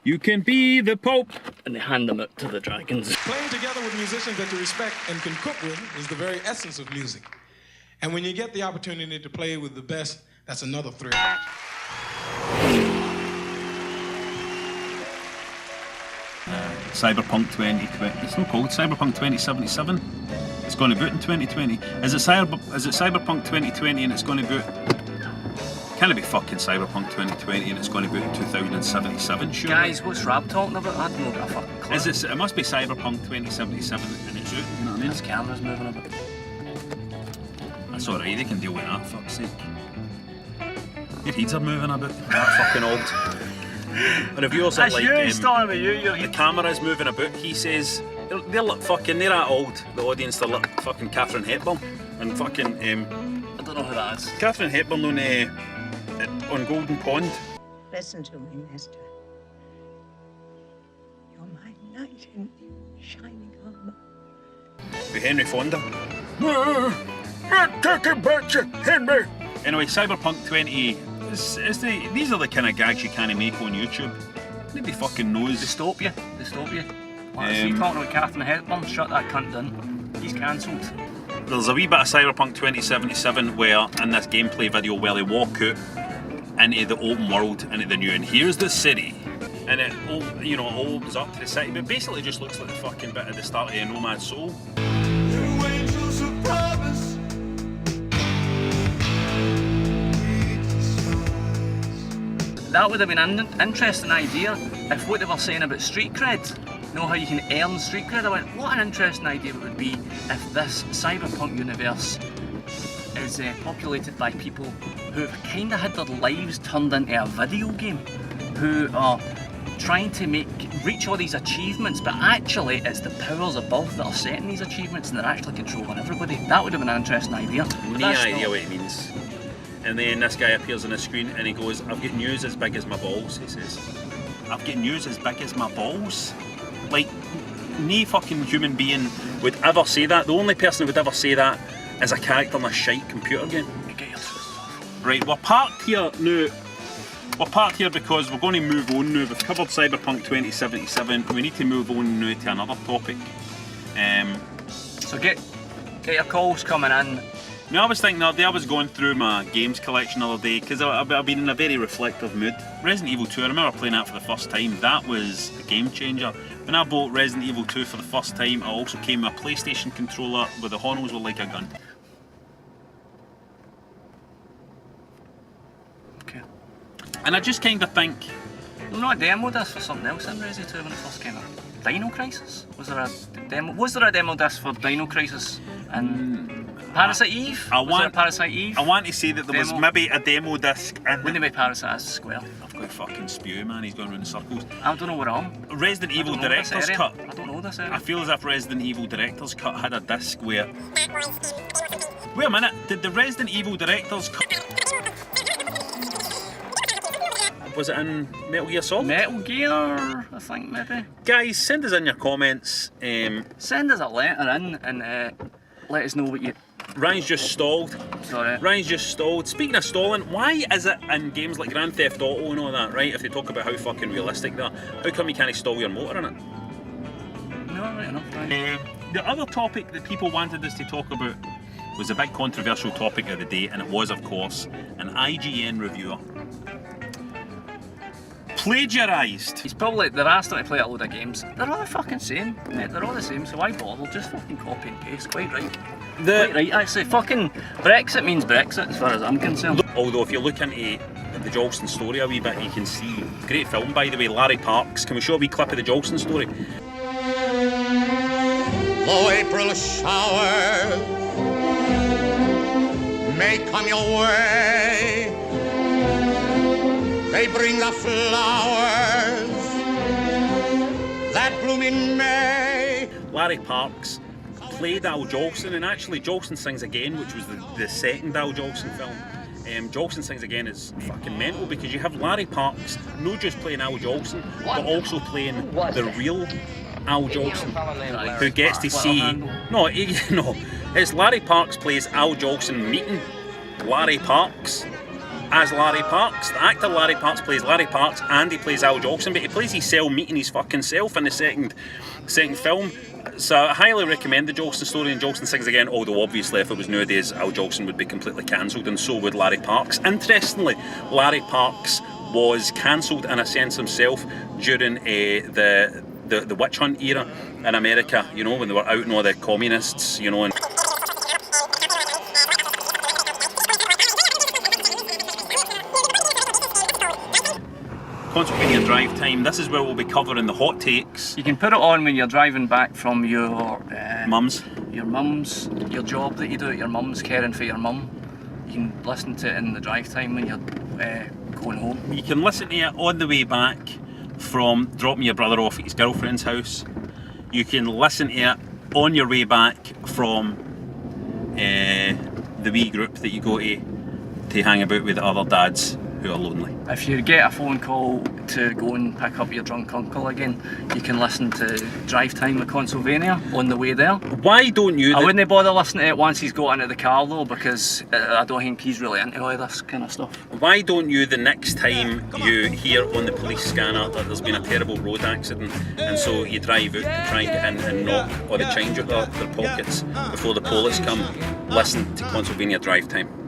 You can be the Pope. And they hand them out to the dragons. Playing together with musicians that you respect and can cook with is the very essence of music. And when you get the opportunity to play with the best, that's another thrill. Cyberpunk 2020. It's not called Cyberpunk 2077. It's going to boot in 2020. Is it Cyberpunk 2020 and it's going to boot? Can it be fucking Cyberpunk 2020 and it's going to boot in 2077? Sure. Guys, what's Rab talking about? I don't know what a fucking clue. Is it? It must be Cyberpunk 2077 and it's out. You know what I mean? This camera's moving a bit. That's alright. They can deal with that. Fuck's sake. Your heads are moving a bit. That fucking old. The reviewers are like, the camera's moving about. He says they're like fucking, they're that old. The audience, they're like fucking Catherine Hepburn and fucking. I don't know who that is. Catherine Hepburn on Golden Pond. Listen to me, mister. You're my knight in shining armor. With Henry Fonda. Take him back to Henry. Anyway, Cyberpunk 20. These are the kind of gags you can't make on YouTube. Nobody fucking knows. Dystopia. What is he talking about Catherine Hepburn? Shut that cunt down. He's cancelled. There's a wee bit of Cyberpunk 2077 where, in this gameplay video, where they walk out into the open world, into the new, and here's the city. And it all, it opens up to the city, but basically just looks like the fucking bit at the start of a Nomad Soul. That would have been an interesting idea if what they were saying about street cred, how you can earn street cred. I went, what an interesting idea it would be if this cyberpunk universe is populated by people who've kind of had their lives turned into a video game, who are trying to reach all these achievements, but actually it's the powers above that are setting these achievements and they're actually controlling everybody. That would have been an interesting idea. No idea what it means. And then this guy appears on the screen and he goes, I've got news as big as my balls, he says. I've got news as big as my balls? Like, no fucking human being would ever say that. The only person who would ever say that is a character in a shite computer game. Right, we're parked here now. We're parked here because we're going to move on now. We've covered Cyberpunk 2077. We need to move on now to another topic. So get your calls coming in. Now, I was thinking the other day, I was going through my games collection the other day because I've been in a very reflective mood. Resident Evil 2, I remember playing that for the first time. That was a game changer. When I bought Resident Evil 2 for the first time, I also came with a PlayStation controller where the horns were like a gun. Okay. And I just kind of think... Well, not a demo disc for something else in Resident 2 when it first came out. Dino Crisis? Was there a demo disc for Dino Crisis and Parasite Eve? Was there a Parasite Eve? I want to say that there was maybe a demo disc in... Wouldn't it be Parasite as Square? I've got a fucking spew, man, he's going around in circles. I don't know what I'm. Resident Evil Director's Cut. I don't know this area. I feel as if Resident Evil Director's Cut had a disc where... Wait a minute, did the Resident Evil Director's Cut... Was it in Metal Gear Solid? Metal Gear, I think maybe. Guys, send us in your comments. Send us a letter in and let us know what you... Ryan's just stalled. Sorry. Ryan's just stalled. Speaking of stalling, why is it in games like Grand Theft Auto and all that, right, if they talk about how fucking realistic they are, how come you can't stall your motor in it? No, right enough, right. The other topic that people wanted us to talk about was a big controversial topic of the day, and it was, of course, an IGN reviewer plagiarised. He's probably, they're asked him to play a load of games. They're all the fucking same, mate. They're all the same, so why bother? Just fucking copy and paste. Quite right. Quite right, actually. Fucking Brexit means Brexit, as far as I'm concerned. Although, if you look into the Jolson story a wee bit, you can see, great film by the way, Larry Parks. Can we show a wee clip of the Jolson story? Though April showers may come your way, they bring the flowers that bloom in May. Larry Parks played Al Jolson, and actually Jolson Sings Again, which was the second Al Jolson film. Jolson Sings Again is fucking mental because you have Larry Parks not just playing Al Jolson, but also playing the real Al Jolson, who gets to see... No, it's Larry Parks plays Al Jolson meeting Larry Parks. as Larry Parks. The actor Larry Parks plays Larry Parks and he plays Al Jolson, but he plays himself meeting his fucking self in the second film. So I highly recommend the Jolson story, and Jolson sings again, although obviously if it was nowadays, Al Jolson would be completely cancelled, and so would Larry Parks. Interestingly, Larry Parks was cancelled in a sense himself during the witch hunt era in America, you know, when they were outing all the communists, you know, and Consolevania Drivetime. This is where we'll be covering the hot takes. You can put it on when you're driving back from your Mums. your job that you do at your mum's, caring for your mum. You can listen to it in the drive time when you're going home. You can listen to it on the way back from dropping your brother off at his girlfriend's house. You can listen to it on your way back from the wee group that you go to hang about with other dads who are lonely. If you get a phone call to go and pick up your drunk uncle again, you can listen to Drive Time with Consolevania on the way there. Why don't you? I wouldn't bother listening to it once he's got into the car though, because I don't think he's really into all this kind of stuff. Why don't you, the next time you hear on the police scanner that there's been a terrible road accident, and so you drive out to try and get in and knock all the change out of their pockets before the police come, listen to Consolevania Drive Time.